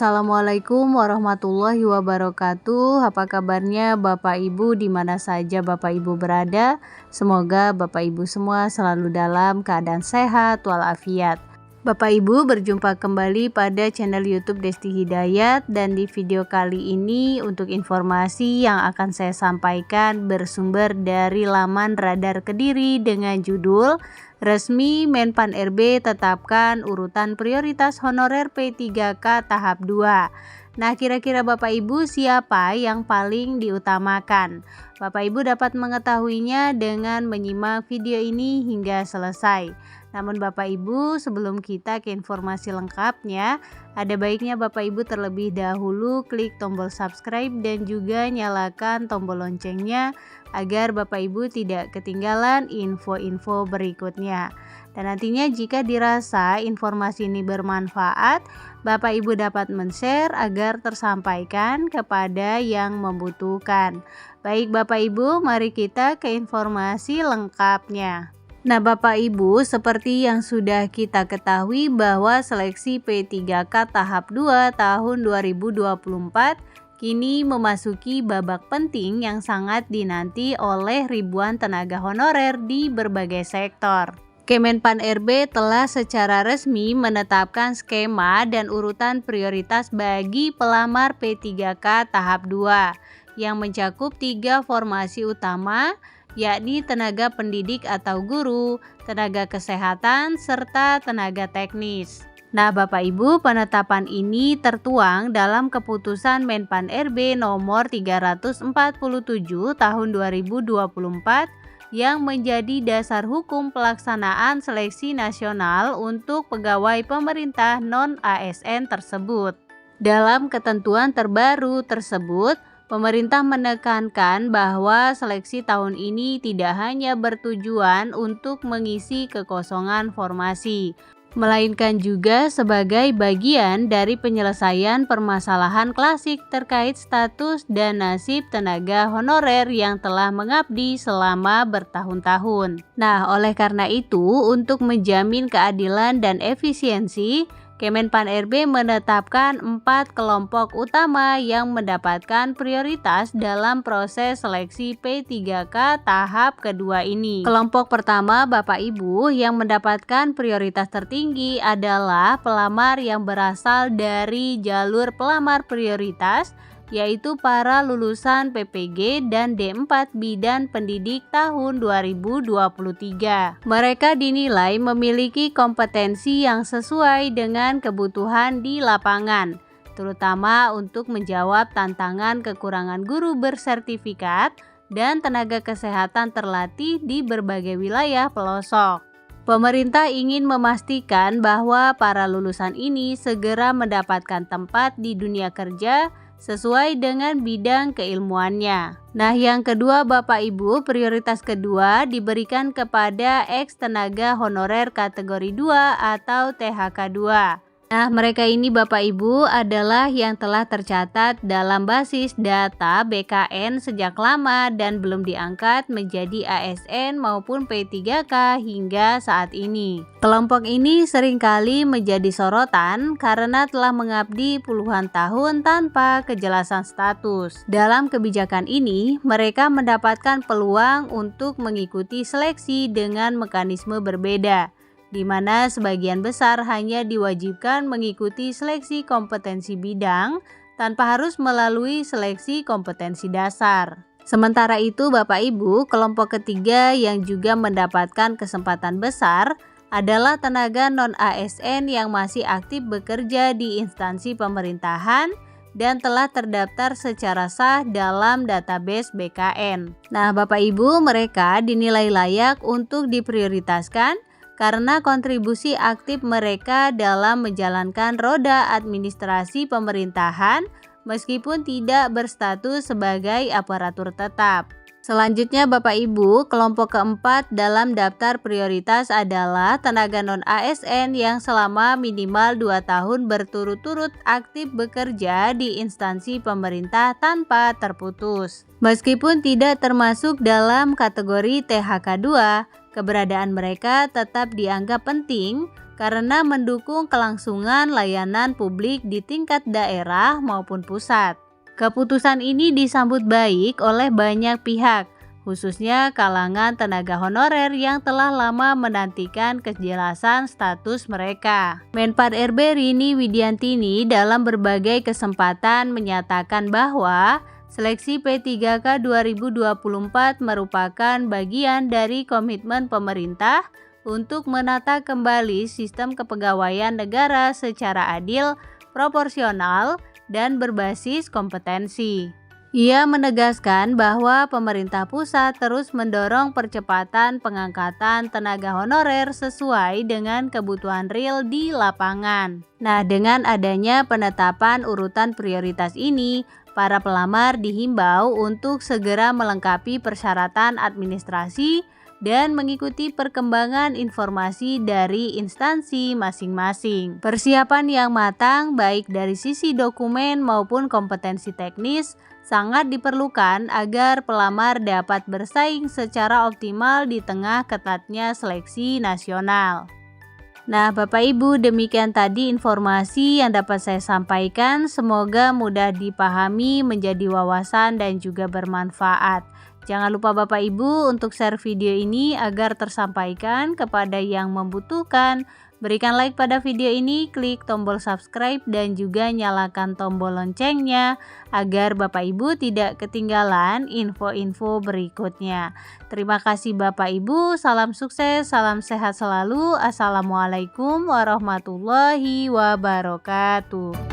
Assalamualaikum warahmatullahi wabarakatuh. Apa kabarnya Bapak Ibu di mana saja Bapak Ibu berada? Semoga Bapak Ibu semua selalu dalam keadaan sehat walafiat. Bapak Ibu berjumpa kembali pada channel YouTube Desti Hidayat, dan di video kali ini untuk informasi yang akan saya sampaikan bersumber dari laman Radar Kediri dengan judul Resmi Menpan RB tetapkan urutan prioritas honorer P3K tahap 2. Nah, kira-kira Bapak Ibu siapa yang paling diutamakan? Bapak Ibu dapat mengetahuinya dengan menyimak video ini hingga selesai. Namun Bapak Ibu, sebelum kita ke informasi lengkapnya, ada baiknya Bapak Ibu terlebih dahulu klik tombol subscribe dan juga nyalakan tombol loncengnya agar Bapak Ibu tidak ketinggalan info-info berikutnya. Dan nantinya jika dirasa informasi ini bermanfaat, Bapak Ibu dapat men-share agar tersampaikan kepada yang membutuhkan. Baik Bapak Ibu, mari kita ke informasi lengkapnya. Nah Bapak Ibu, seperti yang sudah kita ketahui bahwa seleksi P3K tahap 2 tahun 2024 kini memasuki babak penting yang sangat dinanti oleh ribuan tenaga honorer di berbagai sektor. Kemenpan RB telah secara resmi menetapkan skema dan urutan prioritas bagi pelamar P3K tahap 2 yang mencakup 3 formasi utama, yakni tenaga pendidik atau guru, tenaga kesehatan, serta tenaga teknis. Nah Bapak Ibu, penetapan ini tertuang dalam keputusan Menpan RB nomor 347 tahun 2024 yang menjadi dasar hukum pelaksanaan seleksi nasional untuk pegawai pemerintah non-ASN tersebut. Dalam ketentuan terbaru tersebut, pemerintah menekankan bahwa seleksi tahun ini tidak hanya bertujuan untuk mengisi kekosongan formasi, melainkan juga sebagai bagian dari penyelesaian permasalahan klasik terkait status dan nasib tenaga honorer yang telah mengabdi selama bertahun-tahun. Nah, oleh karena itu, untuk menjamin keadilan dan efisiensi, Kemenpan RB menetapkan 4 kelompok utama yang mendapatkan prioritas dalam proses seleksi P3K tahap kedua ini. Kelompok pertama Bapak Ibu yang mendapatkan prioritas tertinggi adalah pelamar yang berasal dari jalur pelamar prioritas, yaitu para lulusan PPG dan D4 Bidan Pendidik tahun 2023. Mereka dinilai memiliki kompetensi yang sesuai dengan kebutuhan di lapangan, terutama untuk menjawab tantangan kekurangan guru bersertifikat dan tenaga kesehatan terlatih di berbagai wilayah pelosok. Pemerintah ingin memastikan bahwa para lulusan ini segera mendapatkan tempat di dunia kerja sesuai dengan bidang keilmuannya. Nah, yang kedua Bapak Ibu, prioritas kedua diberikan kepada ex tenaga honorer kategori 2 atau THK 2. Nah, mereka ini Bapak Ibu adalah yang telah tercatat dalam basis data BKN sejak lama dan belum diangkat menjadi ASN maupun P3K hingga saat ini. Kelompok ini seringkali menjadi sorotan karena telah mengabdi puluhan tahun tanpa kejelasan status. Dalam kebijakan ini, mereka mendapatkan peluang untuk mengikuti seleksi dengan mekanisme berbeda, di mana sebagian besar hanya diwajibkan mengikuti seleksi kompetensi bidang tanpa harus melalui seleksi kompetensi dasar. Sementara itu Bapak Ibu, kelompok ketiga yang juga mendapatkan kesempatan besar adalah tenaga non-ASN yang masih aktif bekerja di instansi pemerintahan dan telah terdaftar secara sah dalam database BKN. Nah Bapak Ibu, mereka dinilai layak untuk diprioritaskan karena kontribusi aktif mereka dalam menjalankan roda administrasi pemerintahan meskipun tidak berstatus sebagai aparatur tetap. Selanjutnya Bapak Ibu, kelompok keempat dalam daftar prioritas adalah tenaga non-ASN yang selama minimal 2 tahun berturut-turut aktif bekerja di instansi pemerintah tanpa terputus. Meskipun tidak termasuk dalam kategori THK 2, keberadaan mereka tetap dianggap penting karena mendukung kelangsungan layanan publik di tingkat daerah maupun pusat. Keputusan ini disambut baik oleh banyak pihak, khususnya kalangan tenaga honorer yang telah lama menantikan kejelasan status mereka. Menpad RB Rini Widiantini dalam berbagai kesempatan menyatakan bahwa seleksi P3K 2024 merupakan bagian dari komitmen pemerintah untuk menata kembali sistem kepegawaian negara secara adil, proporsional, dan berbasis kompetensi. Ia menegaskan bahwa pemerintah pusat terus mendorong percepatan pengangkatan tenaga honorer sesuai dengan kebutuhan real di lapangan. Nah, dengan adanya penetapan urutan prioritas ini, para pelamar dihimbau untuk segera melengkapi persyaratan administrasi dan mengikuti perkembangan informasi dari instansi masing-masing. Persiapan yang matang baik dari sisi dokumen maupun kompetensi teknis sangat diperlukan agar pelamar dapat bersaing secara optimal di tengah ketatnya seleksi nasional. Nah, Bapak Ibu, demikian tadi informasi yang dapat saya sampaikan. Semoga mudah dipahami, menjadi wawasan dan juga bermanfaat. Jangan lupa Bapak Ibu untuk share video ini agar tersampaikan kepada yang membutuhkan. Berikan like pada video ini, klik tombol subscribe dan juga nyalakan tombol loncengnya agar Bapak Ibu tidak ketinggalan info-info berikutnya. Terima kasih Bapak Ibu, salam sukses, salam sehat selalu. Assalamualaikum warahmatullahi wabarakatuh.